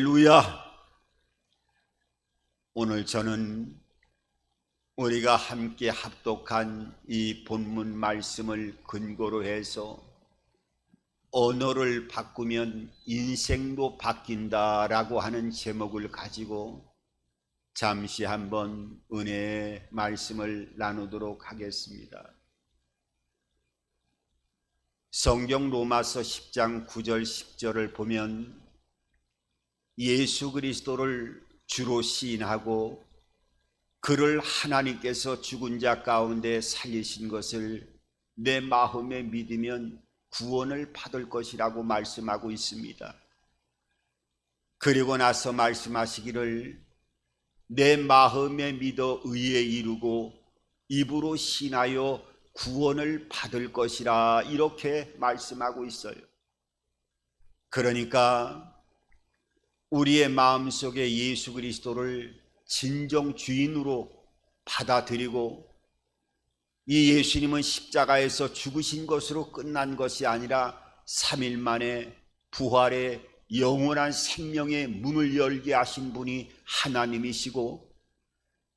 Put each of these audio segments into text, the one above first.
할렐루야. 오늘 저는 우리가 함께 합독한 이 본문 말씀을 근거로 해서 언어를 바꾸면 인생도 바뀐다라고 하는 제목을 가지고 잠시 한번 은혜의 말씀을 나누도록 하겠습니다. 성경 로마서 10장 9절 10절을 보면 예수 그리스도를 주로 시인하고 그를 하나님께서 죽은 자 가운데 살리신 것을 내 마음에 믿으면 구원을 받을 것이라고 말씀하고 있습니다. 그리고 나서 말씀하시기를 내 마음에 믿어 의에 이르고 입으로 신하여 구원을 받을 것이라 이렇게 말씀하고 있어요. 그러니까 우리의 마음속에 예수 그리스도를 진정 주인으로 받아들이고 이 예수님은 십자가에서 죽으신 것으로 끝난 것이 아니라 3일 만에 부활의 영원한 생명의 문을 열게 하신 분이 하나님이시고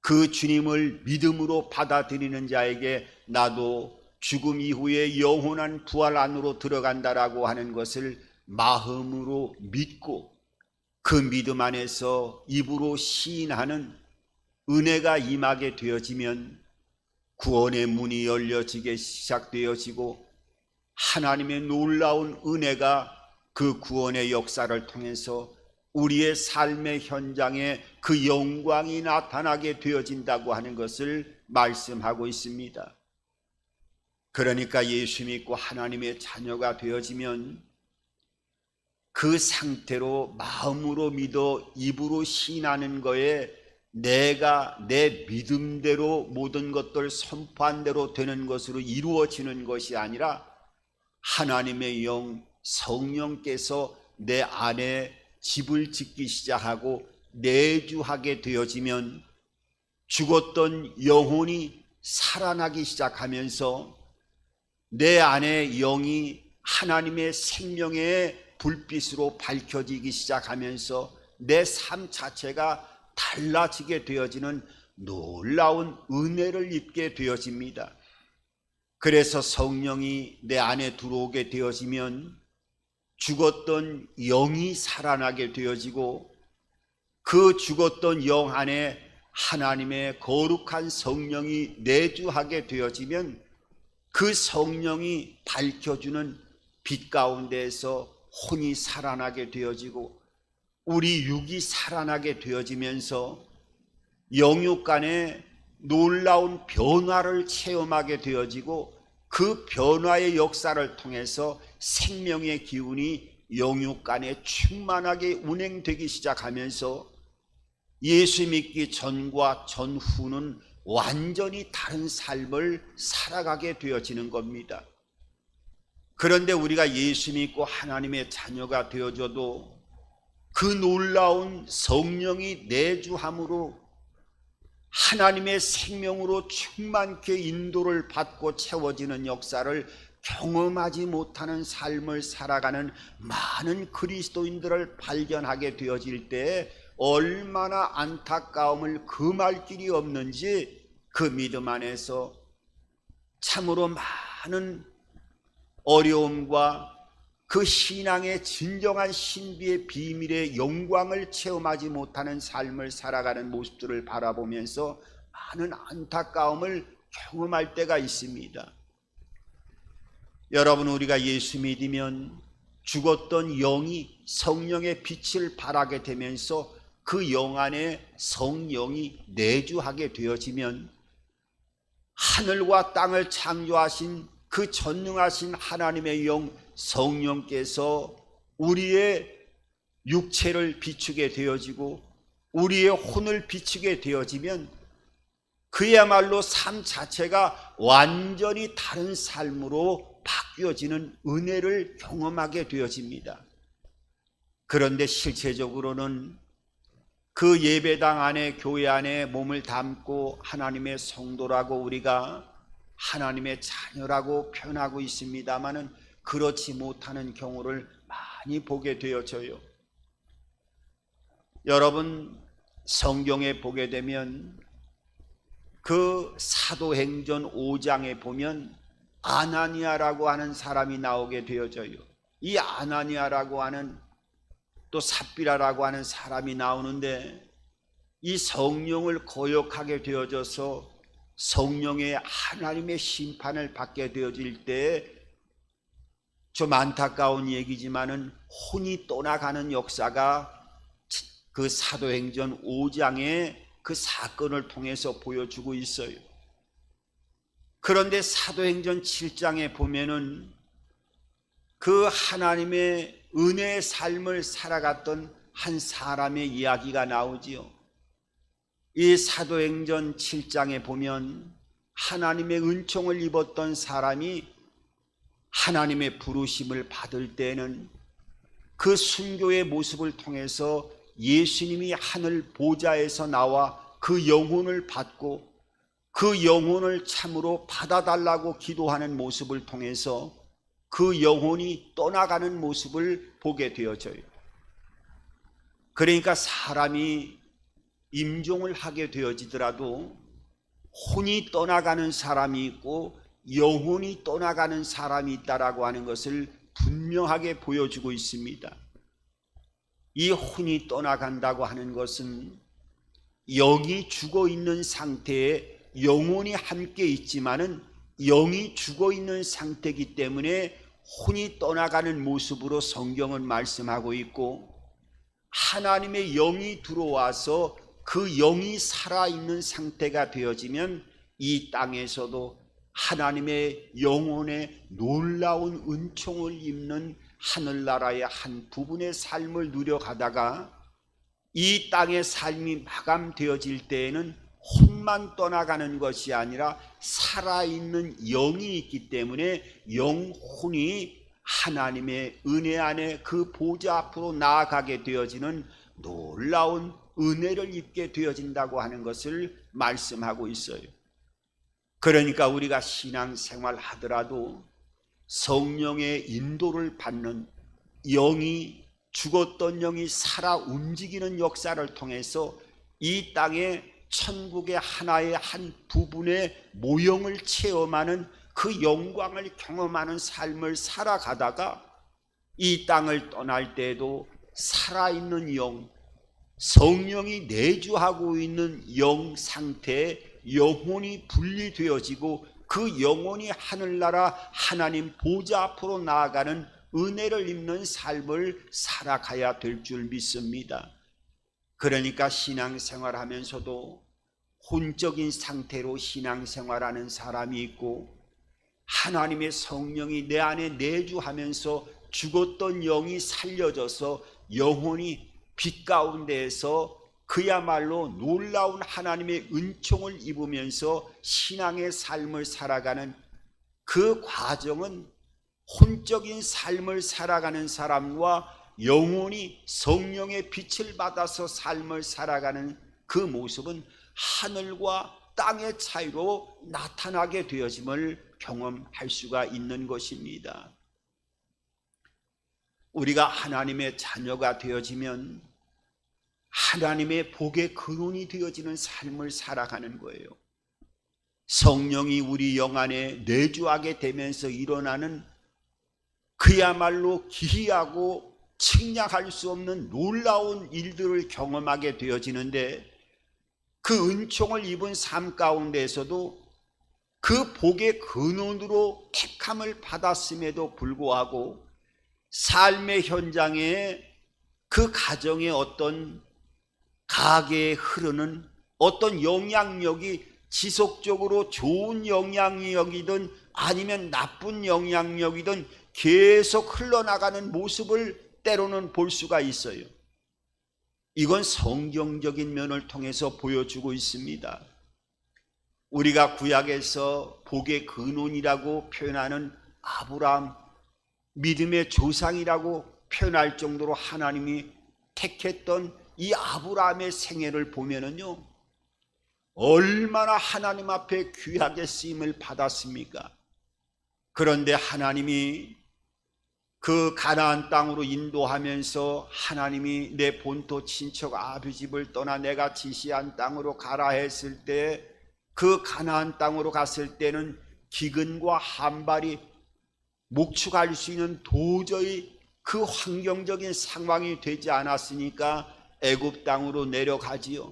그 주님을 믿음으로 받아들이는 자에게 나도 죽음 이후에 영원한 부활 안으로 들어간다라고 하는 것을 마음으로 믿고 그 믿음 안에서 입으로 시인하는 은혜가 임하게 되어지면 구원의 문이 열려지게 시작되어지고 하나님의 놀라운 은혜가 그 구원의 역사를 통해서 우리의 삶의 현장에 그 영광이 나타나게 되어진다고 하는 것을 말씀하고 있습니다. 그러니까 예수 믿고 하나님의 자녀가 되어지면 그 상태로 마음으로 믿어 입으로 시인하는 거에 내가 내 믿음대로 모든 것들 선포한 대로 되는 것으로 이루어지는 것이 아니라 하나님의 영 성령께서 내 안에 집을 짓기 시작하고 내주하게 되어지면 죽었던 영혼이 살아나기 시작하면서 내 안에 영이 하나님의 생명의 불빛으로 밝혀지기 시작하면서 내 삶 자체가 달라지게 되어지는 놀라운 은혜를 입게 되어집니다. 그래서 성령이 내 안에 들어오게 되어지면 죽었던 영이 살아나게 되어지고 그 죽었던 영 안에 하나님의 거룩한 성령이 내주하게 되어지면 그 성령이 밝혀주는 빛 가운데에서 혼이 살아나게 되어지고 우리 육이 살아나게 되어지면서 영육 간에 놀라운 변화를 체험하게 되어지고 그 변화의 역사를 통해서 생명의 기운이 영육 간에 충만하게 운행되기 시작하면서 예수 믿기 전과 전후는 완전히 다른 삶을 살아가게 되어지는 겁니다. 그런데 우리가 예수 믿고 하나님의 자녀가 되어져도 그 놀라운 성령이 내주함으로 하나님의 생명으로 충만케 인도를 받고 채워지는 역사를 경험하지 못하는 삶을 살아가는 많은 그리스도인들을 발견하게 되어질 때 얼마나 안타까움을 금할 길이 없는지 그 믿음 안에서 참으로 많은 어려움과 그 신앙의 진정한 신비의 비밀의 영광을 체험하지 못하는 삶을 살아가는 모습들을 바라보면서 많은 안타까움을 경험할 때가 있습니다. 여러분, 우리가 예수 믿으면 죽었던 영이 성령의 빛을 발하게 되면서 그 영 안에 성령이 내주하게 되어지면 하늘과 땅을 창조하신 그 전능하신 하나님의 영 성령께서 우리의 육체를 비추게 되어지고 우리의 혼을 비추게 되어지면 그야말로 삶 자체가 완전히 다른 삶으로 바뀌어지는 은혜를 경험하게 되어집니다. 그런데 실제적으로는 그 예배당 안에 교회 안에 몸을 담고 하나님의 성도라고 우리가 하나님의 자녀라고 표현하고 있습니다마는 그렇지 못하는 경우를 많이 보게 되어져요. 여러분 성경에 보게 되면 그 사도행전 5장에 보면 아나니아라고 하는 사람이 나오게 되어져요. 이 아나니아라고 하는 또 삽비라라고 하는 사람이 나오는데 이 성령을 거역하게 되어져서 성령의 하나님의 심판을 받게 되어질 때 좀 안타까운 얘기지만은 혼이 떠나가는 역사가 그 사도행전 5장의 그 사건을 통해서 보여주고 있어요. 그런데 사도행전 7장에 보면은 그 하나님의 은혜의 삶을 살아갔던 한 사람의 이야기가 나오지요. 이 사도행전 7장에 보면 하나님의 은총을 입었던 사람이 하나님의 부르심을 받을 때는 그 순교의 모습을 통해서 예수님이 하늘 보좌에서 나와 그 영혼을 받고 그 영혼을 참으로 받아달라고 기도하는 모습을 통해서 그 영혼이 떠나가는 모습을 보게 되어져요. 그러니까 사람이 임종을 하게 되어지더라도 혼이 떠나가는 사람이 있고 영혼이 떠나가는 사람이 있다라고 하는 것을 분명하게 보여주고 있습니다. 이 혼이 떠나간다고 하는 것은 영이 죽어 있는 상태에 영혼이 함께 있지만은 영이 죽어 있는 상태이기 때문에 혼이 떠나가는 모습으로 성경은 말씀하고 있고, 하나님의 영이 들어와서 그 영이 살아있는 상태가 되어지면 이 땅에서도 하나님의 영혼의 놀라운 은총을 입는 하늘나라의 한 부분의 삶을 누려가다가 이 땅의 삶이 마감되어질 때에는 혼만 떠나가는 것이 아니라 살아있는 영이 있기 때문에 영혼이 하나님의 은혜 안에 그 보좌 앞으로 나아가게 되어지는 놀라운 은혜를 입게 되어진다고 하는 것을 말씀하고 있어요. 그러니까 우리가 신앙생활 하더라도 성령의 인도를 받는, 영이 죽었던 영이 살아 움직이는 역사를 통해서 이 땅에 천국의 하나의 한 부분의 모형을 체험하는 그 영광을 경험하는 삶을 살아가다가 이 땅을 떠날 때에도 살아있는 영, 성령이 내주하고 있는 영 상태에 영혼이 분리되어지고 그 영혼이 하늘나라 하나님 보좌 앞으로 나아가는 은혜를 입는 삶을 살아가야 될 줄 믿습니다. 그러니까 신앙생활하면서도 혼적인 상태로 신앙생활하는 사람이 있고, 하나님의 성령이 내 안에 내주하면서 죽었던 영이 살려져서 영혼이 빛 가운데에서 그야말로 놀라운 하나님의 은총을 입으면서 신앙의 삶을 살아가는 그 과정은 혼적인 삶을 살아가는 사람과 영혼이 성령의 빛을 받아서 삶을 살아가는 그 모습은 하늘과 땅의 차이로 나타나게 되어짐을 경험할 수가 있는 것입니다. 우리가 하나님의 자녀가 되어지면 하나님의 복의 근원이 되어지는 삶을 살아가는 거예요. 성령이 우리 영 안에 내주하게 되면서 일어나는 그야말로 기이하고 측량할 수 없는 놀라운 일들을 경험하게 되어지는데, 그 은총을 입은 삶 가운데에서도 그 복의 근원으로 택함을 받았음에도 불구하고 삶의 현장에 그 가정의 어떤 가게에 흐르는 어떤 영향력이 지속적으로 좋은 영향력이든 아니면 나쁜 영향력이든 계속 흘러나가는 모습을 때로는 볼 수가 있어요. 이건 성경적인 면을 통해서 보여주고 있습니다. 우리가 구약에서 복의 근원이라고 표현하는 아브라함, 믿음의 조상이라고 표현할 정도로 하나님이 택했던 이 아브라함의 생애를 보면은요, 얼마나 하나님 앞에 귀하게 쓰임을 받았습니까? 그런데 하나님이 그 가나안 땅으로 인도하면서 하나님이 내 본토 친척 아비 집을 떠나 내가 지시한 땅으로 가라 했을 때, 그 가나안 땅으로 갔을 때는 기근과 한발이 목축할 수 있는 도저히 그 환경적인 상황이 되지 않았으니까 애굽 땅으로 내려가지요.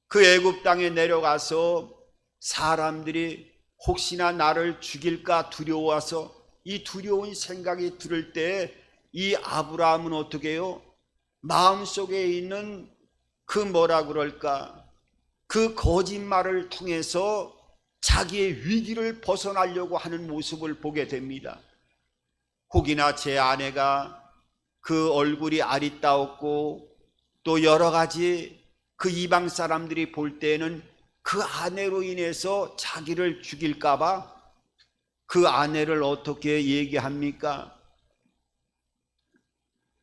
그 애굽 땅에 내려가서 사람들이 혹시나 나를 죽일까 두려워서 이 두려운 생각이 들을 때 이 아브라함은 어떻게 해요? 마음속에 있는 그 뭐라 그럴까, 그 거짓말을 통해서 자기의 위기를 벗어나려고 하는 모습을 보게 됩니다. 혹이나 제 아내가 그 얼굴이 아리따웠고 또 여러 가지 그 이방 사람들이 볼 때는 그 아내로 인해서 자기를 죽일까봐 그 아내를 어떻게 얘기합니까?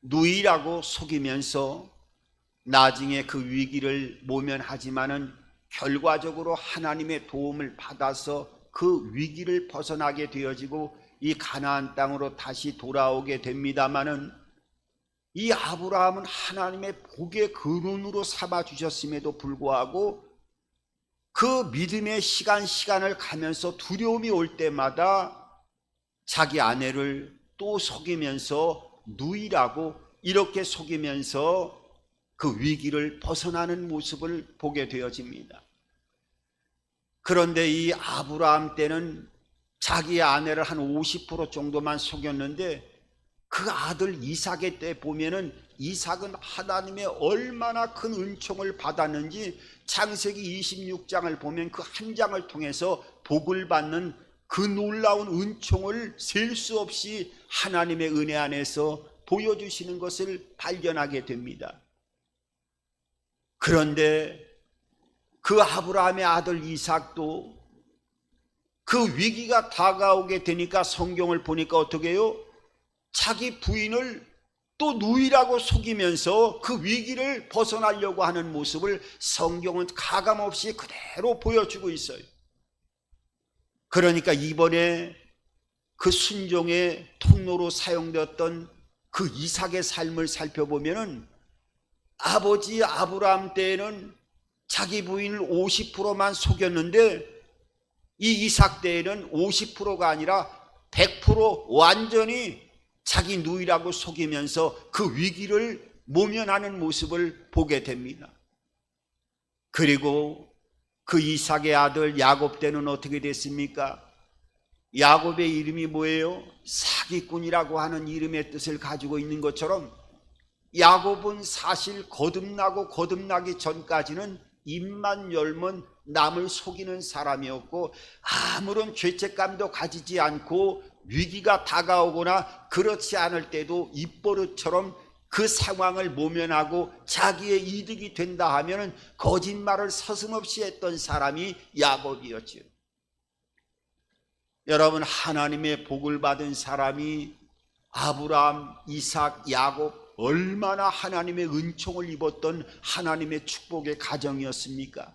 누이라고 속이면서 나중에 그 위기를 모면하지만은 결과적으로 하나님의 도움을 받아서 그 위기를 벗어나게 되어지고 이 가나안 땅으로 다시 돌아오게 됩니다마는, 이 아브라함은 하나님의 복의 근원으로 삼아 주셨음에도 불구하고 그 믿음의 시간을 가면서 두려움이 올 때마다 자기 아내를 또 속이면서 누이라고 이렇게 속이면서 그 위기를 벗어나는 모습을 보게 되어집니다. 그런데 이 아브라함 때는 자기 아내를 한 50% 정도만 속였는데, 그 아들 이삭의 때 보면은 이삭은 하나님의 얼마나 큰 은총을 받았는지 창세기 26장을 보면 그 한 장을 통해서 복을 받는 그 놀라운 은총을 셀 수 없이 하나님의 은혜 안에서 보여주시는 것을 발견하게 됩니다. 그런데 그 아브라함의 아들 이삭도 그 위기가 다가오게 되니까 성경을 보니까 어떻게 해요? 자기 부인을 또 누이라고 속이면서 그 위기를 벗어나려고 하는 모습을 성경은 가감없이 그대로 보여주고 있어요. 그러니까 이번에 그 순종의 통로로 사용되었던 그 이삭의 삶을 살펴보면은, 아버지 아브라함 때에는 자기 부인을 50%만 속였는데 이 이삭 때에는 50%가 아니라 100% 완전히 자기 누이라고 속이면서 그 위기를 모면하는 모습을 보게 됩니다. 그리고 그 이삭의 아들 야곱 때는 어떻게 됐습니까? 야곱의 이름이 뭐예요? 사기꾼이라고 하는 이름의 뜻을 가지고 있는 것처럼 야곱은 사실 거듭나기 전까지는 입만 열면 남을 속이는 사람이었고 아무런 죄책감도 가지지 않고 위기가 다가오거나 그렇지 않을 때도 입버릇처럼 그 상황을 모면하고 자기의 이득이 된다 하면 거짓말을 서슴없이 했던 사람이 야곱이었죠. 여러분, 하나님의 복을 받은 사람이 아브라함, 이삭, 야곱, 얼마나 하나님의 은총을 입었던 하나님의 축복의 가정이었습니까?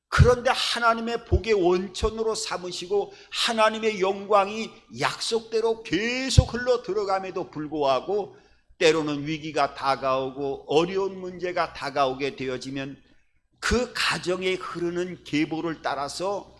그런데 하나님의 복의 원천으로 삼으시고 하나님의 영광이 약속대로 계속 흘러 들어감에도 불구하고 때로는 위기가 다가오고 어려운 문제가 다가오게 되어지면 그 가정에 흐르는 계보를 따라서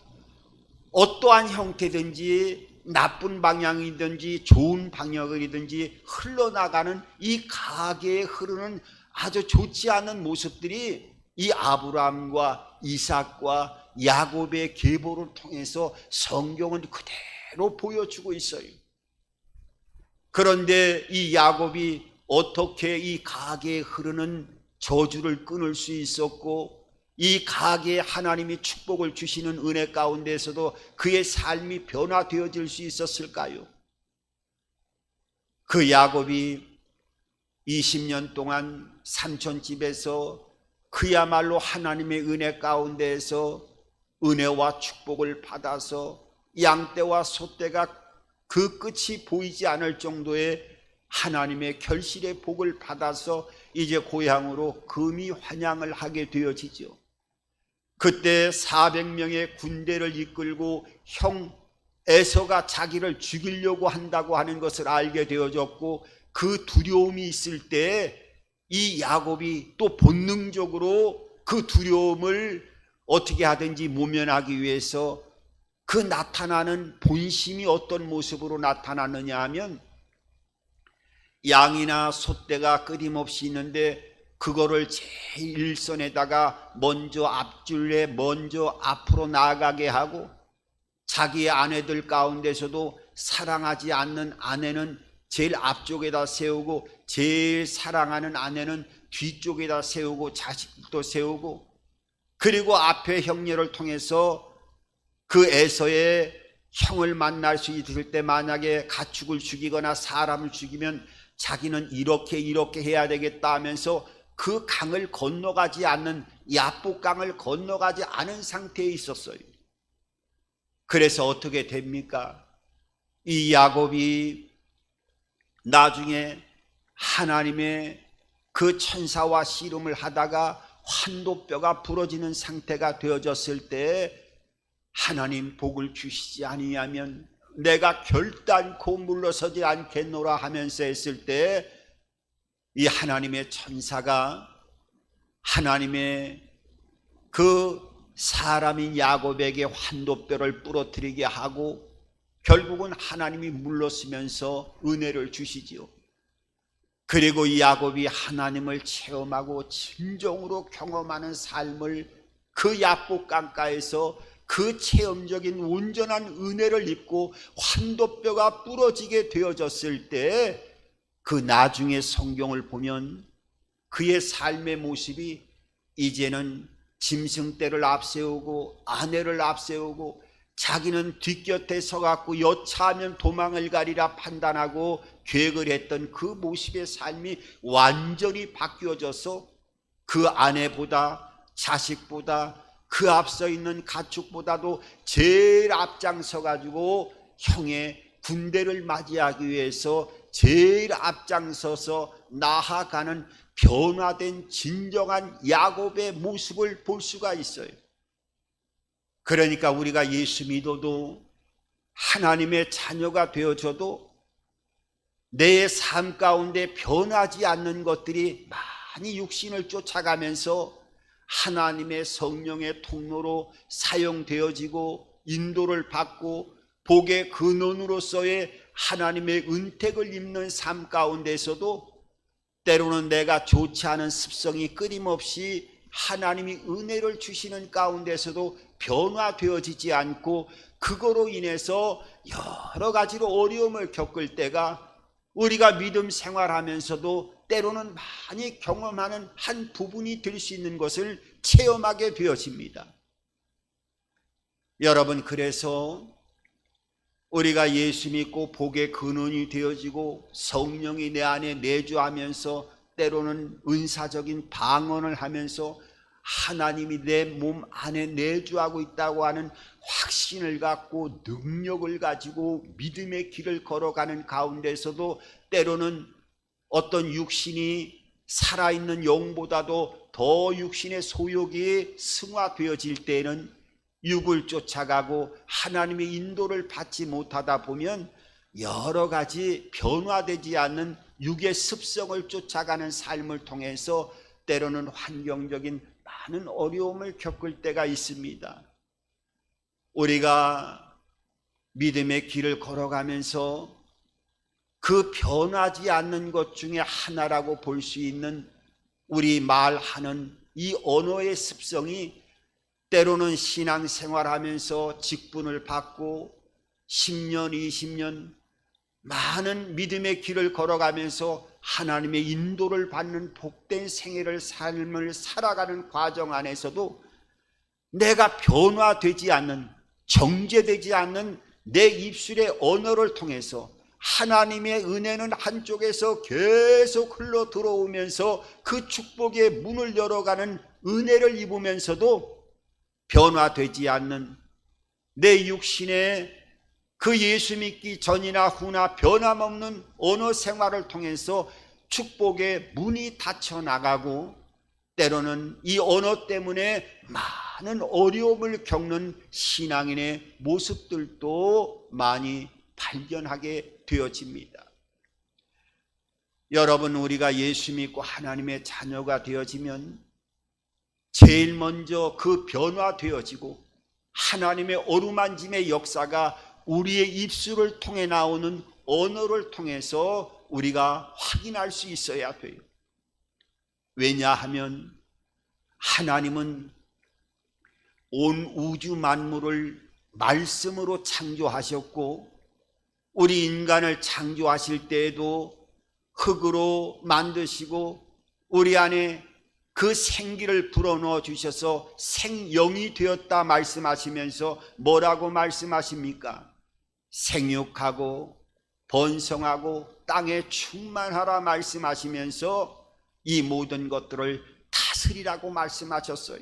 어떠한 형태든지 나쁜 방향이든지 좋은 방향이든지 흘러나가는 이 가계에 흐르는 아주 좋지 않은 모습들이 이 아브라함과 이삭과 야곱의 계보를 통해서 성경은 그대로 보여주고 있어요. 그런데 이 야곱이 어떻게 이 가계에 흐르는 저주를 끊을 수 있었고 이 가계에 하나님이 축복을 주시는 은혜 가운데서도 그의 삶이 변화되어질 수 있었을까요? 그 야곱이 20년 동안 삼촌 집에서 그야말로 하나님의 은혜 가운데에서 은혜와 축복을 받아서 양떼와 소떼가 그 끝이 보이지 않을 정도의 하나님의 결실의 복을 받아서 이제 고향으로 금이 환양을 하게 되어지죠. 그때 400명의 군대를 이끌고 형 에서가 자기를 죽이려고 한다고 하는 것을 알게 되어졌고, 그 두려움이 있을 때 이 야곱이 또 본능적으로 그 두려움을 어떻게 하든지 모면하기 위해서 그 나타나는 본심이 어떤 모습으로 나타나느냐 하면, 양이나 소떼가 끊임없이 있는데 그거를 제일 일선에다가 먼저 앞줄에 먼저 앞으로 나아가게 하고, 자기의 아내들 가운데서도 사랑하지 않는 아내는 제일 앞쪽에다 세우고, 제일 사랑하는 아내는 뒤쪽에다 세우고, 자식도 세우고, 그리고 앞에 형제를 통해서 그 에서의 형을 만날 수 있을 때 만약에 가축을 죽이거나 사람을 죽이면 자기는 이렇게 해야 되겠다 하면서 그 강을 건너가지 않는, 야복강을 건너가지 않은 상태에 있었어요. 그래서 어떻게 됩니까? 이 야곱이 나중에 하나님의 그 천사와 씨름을 하다가 환도뼈가 부러지는 상태가 되어졌을 때, 하나님 복을 주시지 아니하면 내가 결단코 물러서지 않겠노라 하면서 했을 때, 이 하나님의 천사가 하나님의 그 사람인 야곱에게 환도뼈를 부러뜨리게 하고 결국은 하나님이 물러서면서 은혜를 주시지요. 그리고 이 야곱이 하나님을 체험하고 진정으로 경험하는 삶을 그 야복강가에서 그 체험적인 온전한 은혜를 입고 환도뼈가 부러지게 되어졌을 때, 그 나중에 성경을 보면 그의 삶의 모습이 이제는 짐승떼를 앞세우고 아내를 앞세우고 자기는 뒷곁에 서갖고 여차하면 도망을 가리라 판단하고 계획을 했던 그 모습의 삶이 완전히 바뀌어져서 그 아내보다 자식보다 그 앞서 있는 가축보다도 제일 앞장서 가지고 형의 군대를 맞이하기 위해서 제일 앞장서서 나아가는 변화된 진정한 야곱의 모습을 볼 수가 있어요. 그러니까 우리가 예수 믿어도 하나님의 자녀가 되어져도 내 삶 가운데 변하지 않는 것들이 많이 육신을 쫓아가면서 하나님의 성령의 통로로 사용되어지고 인도를 받고 복의 근원으로서의 하나님의 은택을 입는 삶 가운데서도 때로는 내가 좋지 않은 습성이 끊임없이 하나님이 은혜를 주시는 가운데서도 변화되어지지 않고 그거로 인해서 여러 가지로 어려움을 겪을 때가 우리가 믿음 생활하면서도 때로는 많이 경험하는 한 부분이 될 수 있는 것을 체험하게 되어집니다. 여러분, 그래서 우리가 예수 믿고 복의 근원이 되어지고 성령이 내 안에 내주하면서 때로는 은사적인 방언을 하면서 하나님이 내 몸 안에 내주하고 있다고 하는 확신을 갖고 능력을 가지고 믿음의 길을 걸어가는 가운데서도 때로는 어떤 육신이 살아있는 영보다도 더 육신의 소욕이 승화되어질 때에는 육을 쫓아가고 하나님의 인도를 받지 못하다 보면 여러 가지 변화되지 않는 육의 습성을 쫓아가는 삶을 통해서 때로는 환경적인 많은 어려움을 겪을 때가 있습니다. 우리가 믿음의 길을 걸어가면서 그 변하지 않는 것 중에 하나라고 볼 수 있는 우리 말하는 이 언어의 습성이 때로는 신앙생활하면서 직분을 받고 10년, 20년 많은 믿음의 길을 걸어가면서 하나님의 인도를 받는 복된 삶을 살아가는 과정 안에서도 내가 변화되지 않는, 정제되지 않는 내 입술의 언어를 통해서 하나님의 은혜는 한쪽에서 계속 흘러 들어오면서 그 축복의 문을 열어가는 은혜를 입으면서도 변화되지 않는 내 육신의 그 예수 믿기 전이나 후나 변함없는 언어 생활을 통해서 축복의 문이 닫혀 나가고 때로는 이 언어 때문에 많은 어려움을 겪는 신앙인의 모습들도 많이 발견하게 되어집니다. 여러분, 우리가 예수 믿고 하나님의 자녀가 되어지면 제일 먼저 그 변화되어지고 하나님의 어루만짐의 역사가 우리의 입술을 통해 나오는 언어를 통해서 우리가 확인할 수 있어야 돼요. 왜냐하면 하나님은 온 우주 만물을 말씀으로 창조하셨고 우리 인간을 창조하실 때에도 흙으로 만드시고 우리 안에 그 생기를 불어넣어 주셔서 생영이 되었다 말씀하시면서 뭐라고 말씀하십니까? 생육하고 번성하고 땅에 충만하라 말씀하시면서 이 모든 것들을 다스리라고 말씀하셨어요.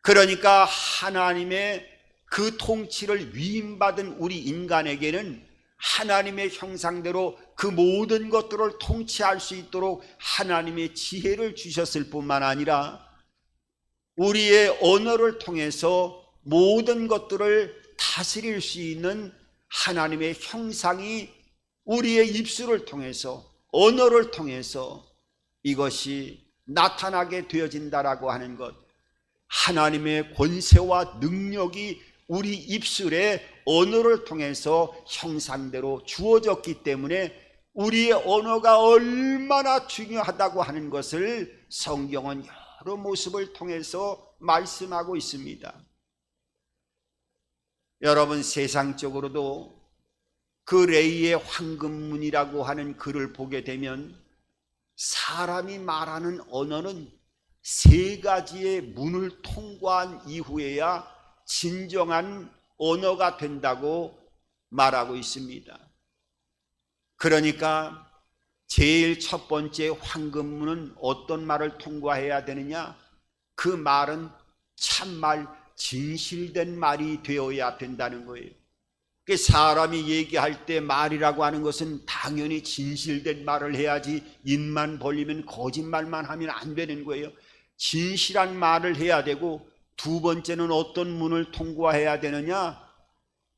그러니까 하나님의 그 통치를 위임받은 우리 인간에게는 하나님의 형상대로 그 모든 것들을 통치할 수 있도록 하나님의 지혜를 주셨을 뿐만 아니라 우리의 언어를 통해서 모든 것들을 다스릴 수 있는 하나님의 형상이 우리의 입술을 통해서 언어를 통해서 이것이 나타나게 되어진다라고 하는 것, 하나님의 권세와 능력이 우리 입술의 언어를 통해서 형상대로 주어졌기 때문에 우리의 언어가 얼마나 중요하다고 하는 것을 성경은 여러 모습을 통해서 말씀하고 있습니다. 여러분, 세상적으로도 그 레이의 황금문이라고 하는 글을 보게 되면 사람이 말하는 언어는 3가지의 문을 통과한 이후에야 진정한 언어가 된다고 말하고 있습니다. 그러니까 제일 첫 번째 황금문은 어떤 말을 통과해야 되느냐? 그 말은 참말, 진실된 말이 되어야 된다는 거예요. 사람이 얘기할 때 말이라고 하는 것은 당연히 진실된 말을 해야지 입만 벌리면 거짓말만 하면 안 되는 거예요. 진실한 말을 해야 되고, 두 번째는 어떤 문을 통과해야 되느냐?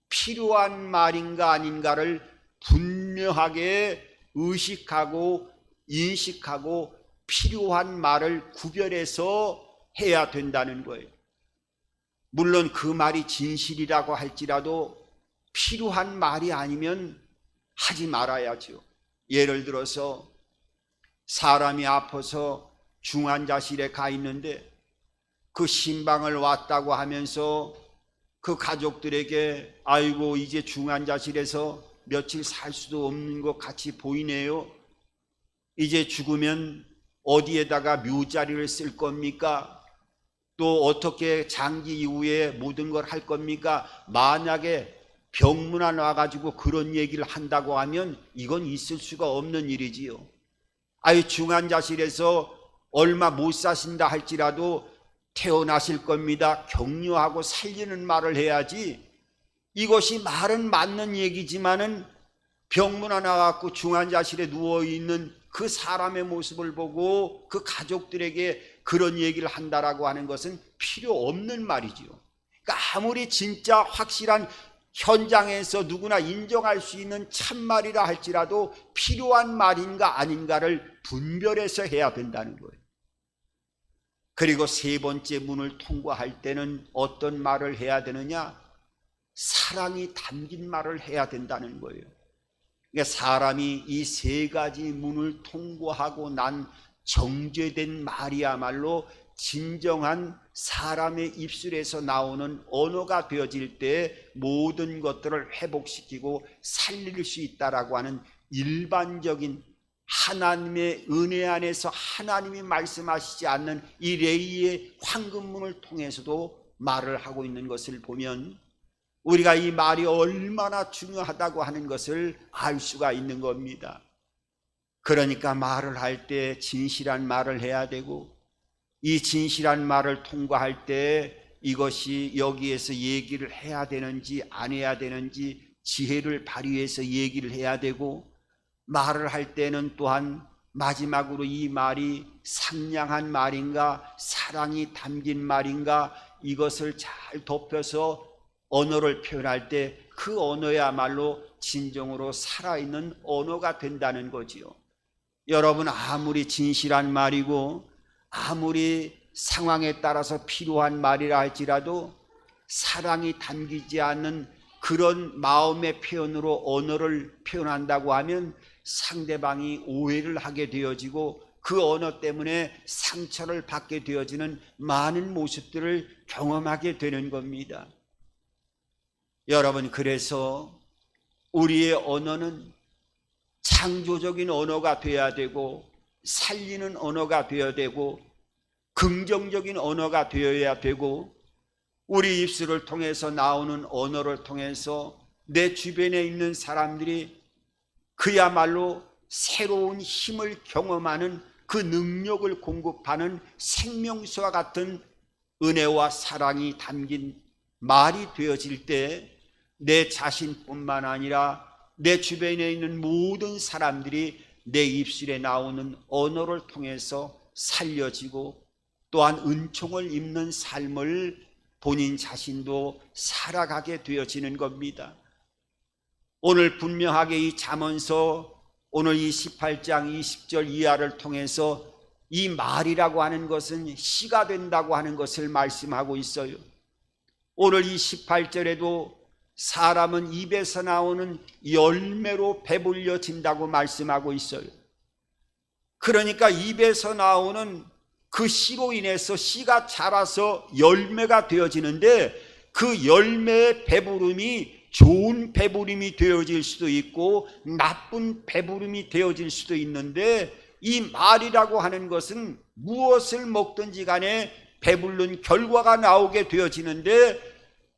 필요한 말인가 아닌가를 분명하게 의식하고 인식하고 필요한 말을 구별해서 해야 된다는 거예요. 물론 그 말이 진실이라고 할지라도 필요한 말이 아니면 하지 말아야죠. 예를 들어서 사람이 아파서 중환자실에 가 있는데 그 신방을 왔다고 하면서 그 가족들에게 아이고 이제 중환자실에서 며칠 살 수도 없는 것 같이 보이네요. 이제 죽으면 어디에다가 묘자리를 쓸 겁니까? 또 어떻게 장기 이후에 모든 걸 할 겁니까? 만약에 병문안 와가지고 그런 얘기를 한다고 하면 이건 있을 수가 없는 일이지요. 아유, 중환자실에서 얼마 못 사신다 할지라도 태어나실 겁니다. 격려하고 살리는 말을 해야지. 이것이 말은 맞는 얘기지만은 병문안 와갖고 중환자실에 누워있는 그 사람의 모습을 보고 그 가족들에게 그런 얘기를 한다라고 하는 것은 필요 없는 말이지요. 그러니까 아무리 진짜 확실한 현장에서 누구나 인정할 수 있는 참말이라 할지라도 필요한 말인가 아닌가를 분별해서 해야 된다는 거예요. 그리고 3번째 문을 통과할 때는 어떤 말을 해야 되느냐? 사랑이 담긴 말을 해야 된다는 거예요. 그러니까 사람이 이 3가지 문을 통과하고 난 정죄된 말이야말로 진정한 사람의 입술에서 나오는 언어가 되어질 때 모든 것들을 회복시키고 살릴 수 있다라고 하는 일반적인 하나님의 은혜 안에서 하나님이 말씀하시지 않는 이 레이의 황금문을 통해서도 말을 하고 있는 것을 보면 우리가 이 말이 얼마나 중요하다고 하는 것을 알 수가 있는 겁니다. 그러니까 말을 할 때 진실한 말을 해야 되고, 이 진실한 말을 통과할 때 이것이 여기에서 얘기를 해야 되는지 안 해야 되는지 지혜를 발휘해서 얘기를 해야 되고, 말을 할 때는 또한 마지막으로 이 말이 상냥한 말인가, 사랑이 담긴 말인가, 이것을 잘 덮여서 언어를 표현할 때 그 언어야말로 진정으로 살아있는 언어가 된다는 거지요. 여러분, 아무리 진실한 말이고 아무리 상황에 따라서 필요한 말이라 할지라도 사랑이 담기지 않는 그런 마음의 표현으로 언어를 표현한다고 하면 상대방이 오해를 하게 되어지고 그 언어 때문에 상처를 받게 되어지는 많은 모습들을 경험하게 되는 겁니다. 여러분, 그래서 우리의 언어는 창조적인 언어가 되어야 되고 살리는 언어가 되어야 되고 긍정적인 언어가 되어야 되고 우리 입술을 통해서 나오는 언어를 통해서 내 주변에 있는 사람들이 그야말로 새로운 힘을 경험하는 그 능력을 공급하는 생명수와 같은 은혜와 사랑이 담긴 말이 되어질 때 내 자신뿐만 아니라 내 주변에 있는 모든 사람들이 내 입술에 나오는 언어를 통해서 살려지고 또한 은총을 입는 삶을 본인 자신도 살아가게 되어지는 겁니다. 오늘 분명하게 이 잠언서 오늘 이 18장 20절 이하를 통해서 이 말이라고 하는 것은 씨가 된다고 하는 것을 말씀하고 있어요. 오늘 이 18절에도 사람은 입에서 나오는 열매로 배불려진다고 말씀하고 있어요. 그러니까 입에서 나오는 그 씨로 인해서 씨가 자라서 열매가 되어지는데 그 열매의 배부름이 좋은 배부름이 되어질 수도 있고 나쁜 배부름이 되어질 수도 있는데 이 말이라고 하는 것은 무엇을 먹든지 간에 배부른 결과가 나오게 되어지는데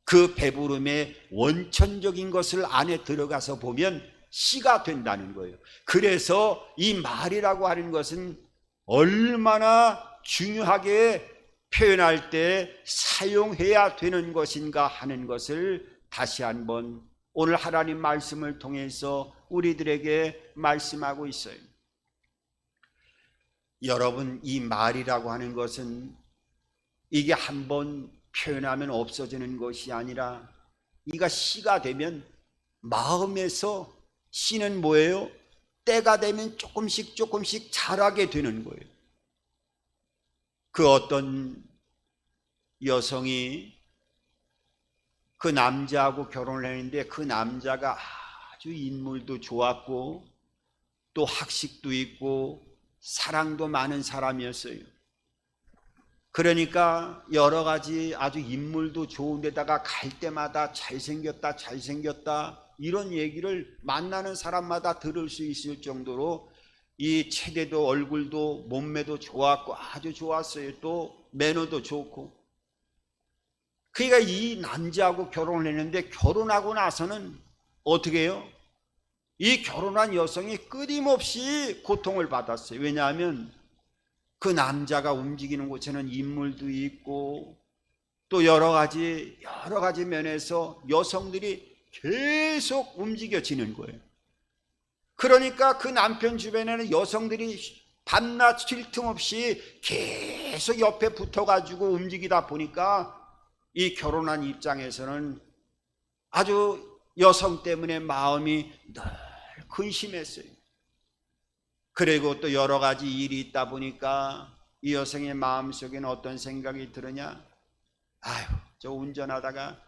그 배부름의 원천적인 것을 안에 들어가서 보면 씨가 된다는 거예요. 그래서 이 말이라고 하는 것은 얼마나 중요하게 표현할 때 사용해야 되는 것인가 하는 것을 다시 한번 오늘 하나님 말씀을 통해서 우리들에게 말씀하고 있어요. 여러분, 이 말이라고 하는 것은 이게 한번 표현하면 없어지는 것이 아니라 이가 씨가 되면 마음에서 씨는 뭐예요? 때가 되면 조금씩 자라게 되는 거예요. 그 어떤 여성이 그 남자하고 결혼을 했는데 그 남자가 아주 인물도 좋았고 또 학식도 있고 사랑도 많은 사람이었어요. 그러니까 여러 가지 아주 인물도 좋은 데다가 갈 때마다 잘생겼다 이런 얘기를 만나는 사람마다 들을 수 있을 정도로 이 체대도 얼굴도 몸매도 좋았고 아주 좋았어요. 또 매너도 좋고. 그러니까 이 남자하고 결혼을 했는데 결혼하고 나서는 어떻게 해요? 이 결혼한 여성이 끊임없이 고통을 받았어요. 왜냐하면 그 남자가 움직이는 곳에는 인물도 있고 또 여러 가지 면에서 여성들이 계속 움직여지는 거예요. 그러니까 그 남편 주변에는 여성들이 밤낮 쉴 틈 없이 계속 옆에 붙어가지고 움직이다 보니까 이 결혼한 입장에서는 아주 여성 때문에 마음이 늘 근심했어요. 그리고 또 여러 가지 일이 있다 보니까 이 여성의 마음속에는 어떤 생각이 들으냐? 아유, 저 운전하다가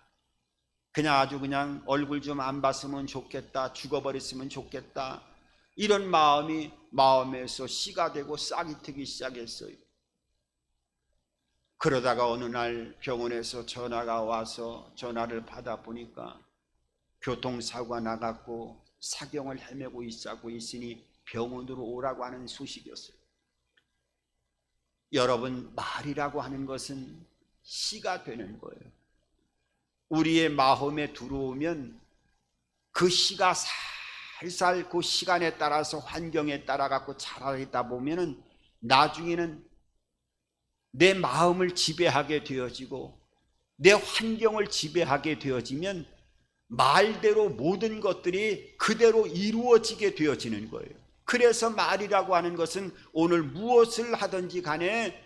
그냥 얼굴 좀 안 봤으면 좋겠다, 죽어버렸으면 좋겠다, 이런 마음이 마음에서 씨가 되고 싹이 트기 시작했어요. 그러다가 어느 날 병원에서 전화가 와서 전화를 받아보니까 교통사고가 나갔고 사경을 헤매고 있으니 병원으로 오라고 하는 소식이었어요. 여러분, 말이라고 하는 것은 씨가 되는 거예요. 우리의 마음에 들어오면 그 씨가 살살 그 시간에 따라서 환경에 따라 갖고 자라다 보면은 나중에는 내 마음을 지배하게 되어지고 내 환경을 지배하게 되어지면 말대로 모든 것들이 그대로 이루어지게 되어지는 거예요. 그래서 말이라고 하는 것은 오늘 무엇을 하든지 간에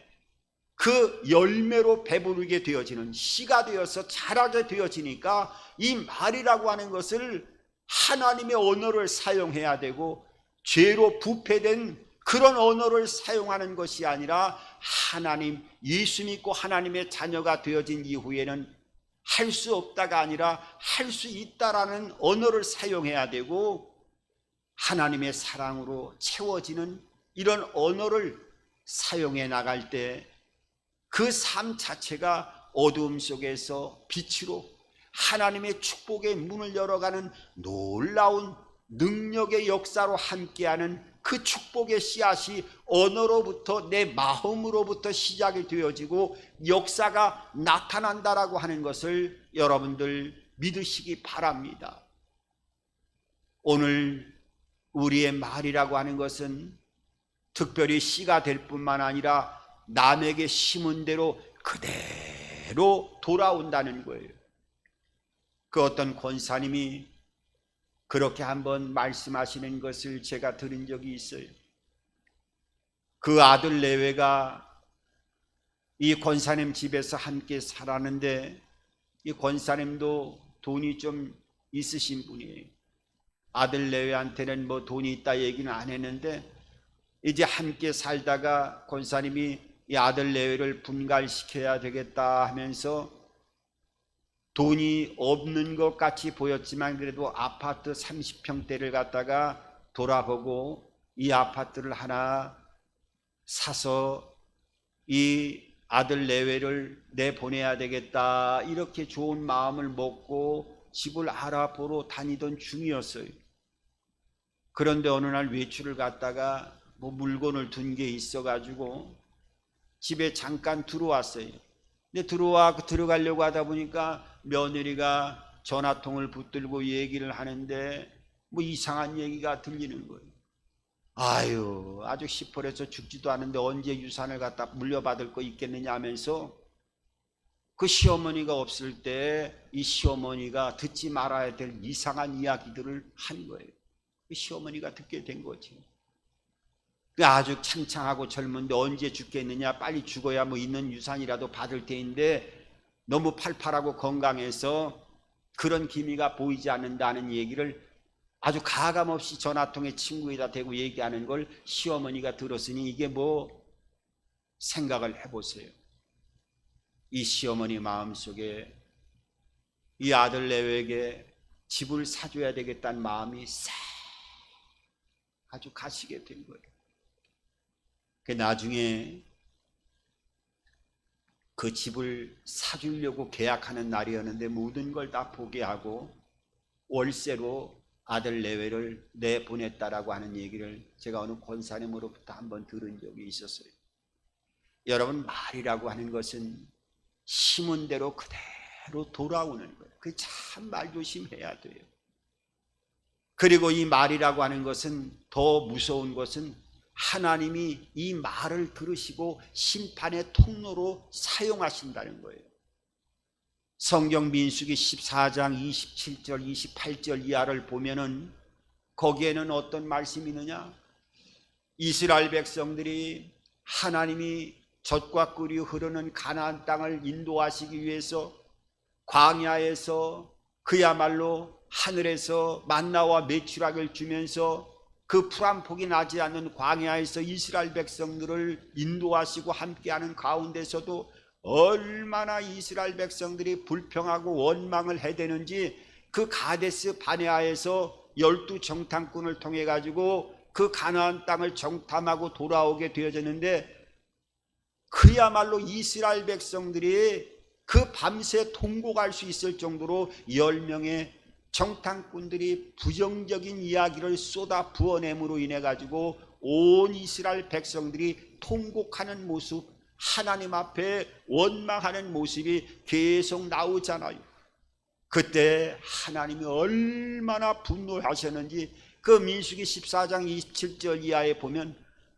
그 열매로 배부르게 되어지는 씨가 되어서 자라게 되어지니까 이 말이라고 하는 것을 하나님의 언어를 사용해야 되고, 죄로 부패된 그런 언어를 사용하는 것이 아니라 하나님, 예수 믿고 하나님의 자녀가 되어진 이후에는 할 수 없다가 아니라 할 수 있다라는 언어를 사용해야 되고, 하나님의 사랑으로 채워지는 이런 언어를 사용해 나갈 때 그 삶 자체가 어두움 속에서 빛으로 하나님의 축복의 문을 열어가는 놀라운 능력의 역사로 함께하는 그 축복의 씨앗이 언어로부터, 내 마음으로부터 시작이 되어지고 역사가 나타난다라고 하는 것을 여러분들 믿으시기 바랍니다. 오늘 우리의 말이라고 하는 것은 특별히 씨가 될 뿐만 아니라 남에게 심은 대로 그대로 돌아온다는 거예요. 그 어떤 권사님이 그렇게 한번 말씀하시는 것을 제가 들은 적이 있어요. 그 아들 내외가 이 권사님 집에서 함께 살았는데, 이 권사님도 돈이 좀 있으신 분이에요. 아들 내외한테는 뭐 돈이 있다 얘기는 안 했는데, 이제 함께 살다가 권사님이 이 아들 내외를 분갈시켜야 되겠다 하면서 돈이 없는 것 같이 보였지만 그래도 아파트 30평대를 갖다가 돌아보고 이 아파트를 하나 사서 이 아들 내외를 내보내야 되겠다, 이렇게 좋은 마음을 먹고 집을 알아보러 다니던 중이었어요. 그런데 어느 날 외출을 갔다가 뭐 물건을 둔 게 있어가지고 집에 잠깐 들어왔어요. 근데 들어가려고 하다 보니까 며느리가 전화통을 붙들고 얘기를 하는데 뭐 이상한 얘기가 들리는 거예요. 아유, 아주 시뻘에서 죽지도 않은데 언제 유산을 갖다 물려받을 거 있겠느냐 하면서 그 시어머니가 없을 때 이 시어머니가 듣지 말아야 될 이상한 이야기들을 한 거예요. 그 시어머니가 듣게 된 거지. 아주 창창하고 젊은데 언제 죽겠느냐, 빨리 죽어야 뭐 있는 유산이라도 받을 테인데 너무 팔팔하고 건강해서 그런 기미가 보이지 않는다는 얘기를 아주 가감없이 전화통에 친구에다 대고 얘기하는 걸 시어머니가 들었으니 이게 뭐 생각을 해보세요. 이 시어머니 마음속에 이 아들 내외에게 집을 사줘야 되겠다는 마음이 싹 아주 가시게 된 거예요. 나중에 그 집을 사주려고 계약하는 날이었는데 모든 걸 다 포기하고 월세로 아들 내외를 내보냈다라고 하는 얘기를 제가 어느 권사님으로부터 한번 들은 적이 있었어요. 여러분, 말이라고 하는 것은 심은 대로 그대로 돌아오는 거예요. 그 참 말조심해야 돼요. 그리고 이 말이라고 하는 것은 더 무서운 것은 하나님이 이 말을 들으시고 심판의 통로로 사용하신다는 거예요. 성경 민수기 14장 27절 28절 이하를 보면은 거기에는 어떤 말씀이 있느냐? 이스라엘 백성들이 하나님이 젖과 꿀이 흐르는 가나안 땅을 인도하시기 위해서 광야에서 그야말로 하늘에서 만나와 메추라기를 주면서 그 풀 한 폭이 나지 않는 광야에서 이스라엘 백성들을 인도하시고 함께하는 가운데서도 얼마나 이스라엘 백성들이 불평하고 원망을 해대는지 그 가데스 바네아에서 12 정탐꾼을 통해 가지고 그 가나안 땅을 정탐하고 돌아오게 되어졌는데, 그야말로 이스라엘 백성들이 그 밤새 통곡할 수 있을 정도로 10명의 정탐꾼들이 부정적인 이야기를 쏟아 부어냄으로 인해 가지고 온 이스라엘 백성들이 통곡하는 모습, 하나님 앞에 원망하는 모습이 계속 나오잖아요. 그때 하나님이 얼마나 분노하셨는지 그 민수기 14장 27절 이하에 보면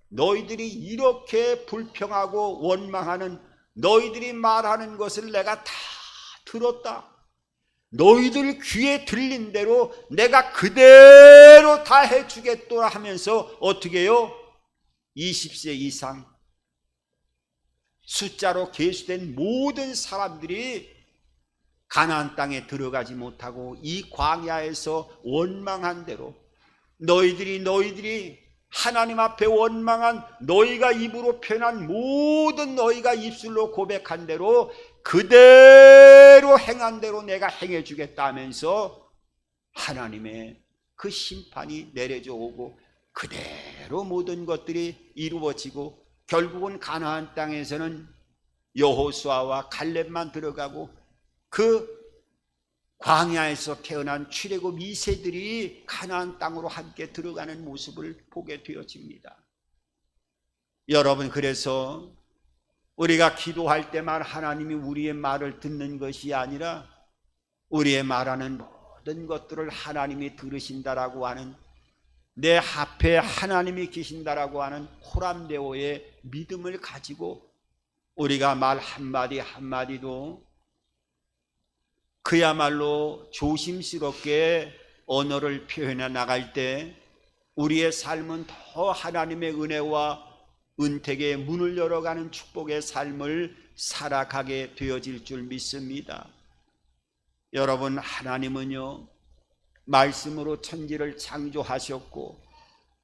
너희들이 이렇게 불평하고 원망하는, 너희들이 말하는 것을 내가 다 들었다. 너희들 귀에 들린 대로 내가 그대로 다 해주겠다 하면서 어떻게 해요? 20세 이상 숫자로 계수된 모든 사람들이 가나안 땅에 들어가지 못하고 이 광야에서 원망한 대로 너희들이 하나님 앞에 원망한, 너희가 입으로 표현한 모든, 너희가 입술로 고백한 대로 그대로 행한 대로 내가 행해 주겠다 하면서 하나님의 그 심판이 내려져 오고 그대로 모든 것들이 이루어지고 결국은 가나안 땅에서는 여호수아와 갈렙만 들어가고 그 광야에서 태어난 출애굽 2세들이 가나안 땅으로 함께 들어가는 모습을 보게 되어집니다. 여러분, 그래서 우리가 기도할 때만 하나님이 우리의 말을 듣는 것이 아니라 우리의 말하는 모든 것들을 하나님이 들으신다라고 하는, 내 앞에 하나님이 계신다라고 하는 호람대오의 믿음을 가지고 우리가 말 한마디 한마디도 그야말로 조심스럽게 언어를 표현해 나갈 때 우리의 삶은 더 하나님의 은혜와 은택의 문을 열어가는 축복의 삶을 살아가게 되어질 줄 믿습니다. 여러분, 하나님은요, 말씀으로 천지를 창조하셨고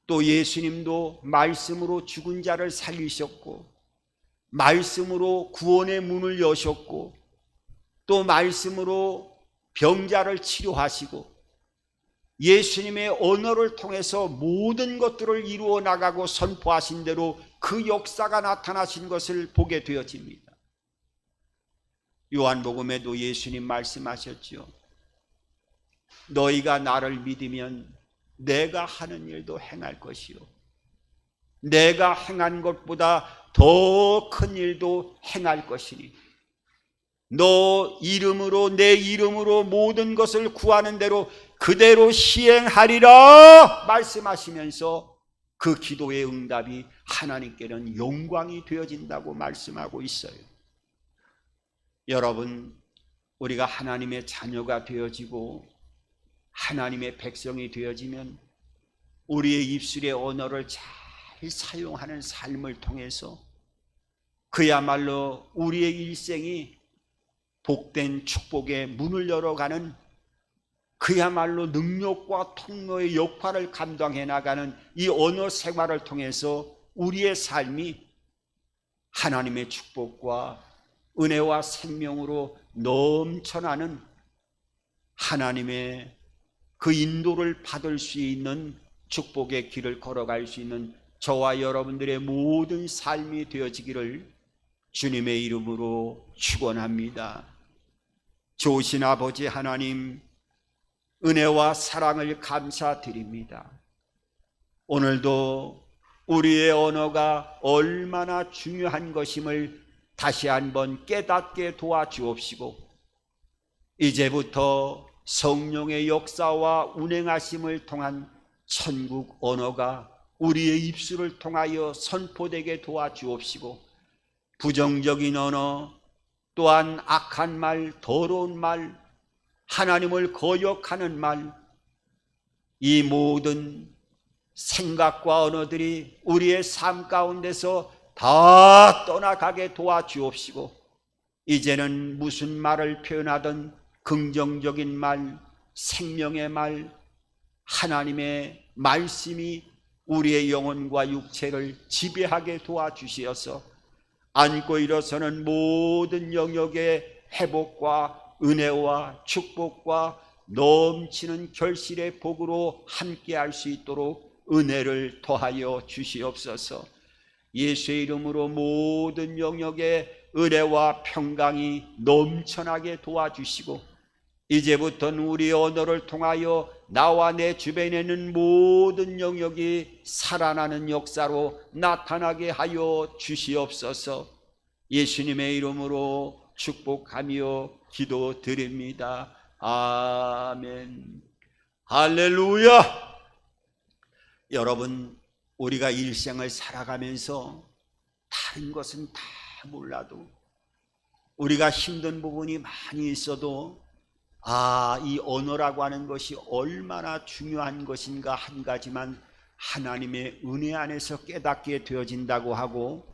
또 예수님도 말씀으로 죽은 자를 살리셨고 말씀으로 구원의 문을 여셨고 또 말씀으로 병자를 치료하시고 예수님의 언어를 통해서 모든 것들을 이루어 나가고 선포하신 대로 그 역사가 나타나신 것을 보게 되어집니다. 요한복음에도 예수님 말씀하셨죠. 너희가 나를 믿으면 내가 하는 일도 행할 것이요 내가 행한 것보다 더 큰 일도 행할 것이니 너 이름으로, 내 이름으로 모든 것을 구하는 대로 그대로 시행하리라 말씀하시면서 그 기도의 응답이 하나님께는 영광이 되어진다고 말씀하고 있어요. 여러분, 우리가 하나님의 자녀가 되어지고 하나님의 백성이 되어지면 우리의 입술의 언어를 잘 사용하는 삶을 통해서 그야말로 우리의 일생이 복된 축복의 문을 열어가는 그야말로 능력과 통로의 역할을 감당해 나가는 이 언어 생활을 통해서 우리의 삶이 하나님의 축복과 은혜와 생명으로 넘쳐나는 하나님의 그 인도를 받을 수 있는 축복의 길을 걸어갈 수 있는 저와 여러분들의 모든 삶이 되어지기를 주님의 이름으로 축원합니다. 좋으신 아버지 하나님, 은혜와 사랑을 감사드립니다. 오늘도 우리의 언어가 얼마나 중요한 것임을 다시 한번 깨닫게 도와주옵시고 이제부터 성령의 역사와 운행하심을 통한 천국 언어가 우리의 입술을 통하여 선포되게 도와주옵시고 부정적인 언어 또한 악한 말, 더러운 말, 하나님을 거역하는 말, 이 모든 생각과 언어들이 우리의 삶 가운데서 다 떠나가게 도와주옵시고 이제는 무슨 말을 표현하든 긍정적인 말, 생명의 말, 하나님의 말씀이 우리의 영혼과 육체를 지배하게 도와주시어서 안고 일어서는 모든 영역의 회복과 은혜와 축복과 넘치는 결실의 복으로 함께할 수 있도록 은혜를 더하여 주시옵소서. 예수의 이름으로 모든 영역의 은혜와 평강이 넘쳐나게 도와주시고 이제부터는 우리 언어를 통하여 나와 내 주변에 있는 모든 영역이 살아나는 역사로 나타나게 하여 주시옵소서. 예수님의 이름으로 축복하며 기도드립니다. 아멘. 할렐루야. 여러분, 우리가 일생을 살아가면서 다른 것은 다 몰라도 우리가 힘든 부분이 많이 있어도 이 언어라고 하는 것이 얼마나 중요한 것인가 한 가지만 하나님의 은혜 안에서 깨닫게 되어진다고 하고,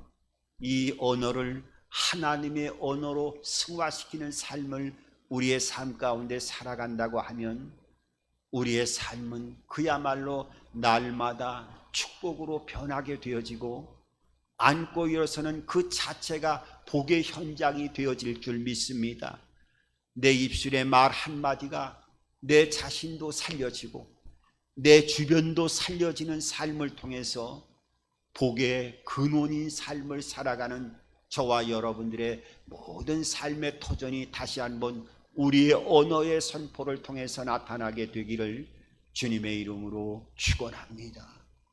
이 언어를 하나님의 언어로 승화시키는 삶을 우리의 삶 가운데 살아간다고 하면 우리의 삶은 그야말로 날마다 축복으로 변하게 되어지고, 앉고 일어서는 그 자체가 복의 현장이 되어질 줄 믿습니다. 내 입술의 말 한마디가 내 자신도 살려지고 내 주변도 살려지는 삶을 통해서 복의 근원인 삶을 살아가는 저와 여러분들의 모든 삶의 터전이 다시 한번 우리의 언어의 선포를 통해서 나타나게 되기를 주님의 이름으로 축원합니다.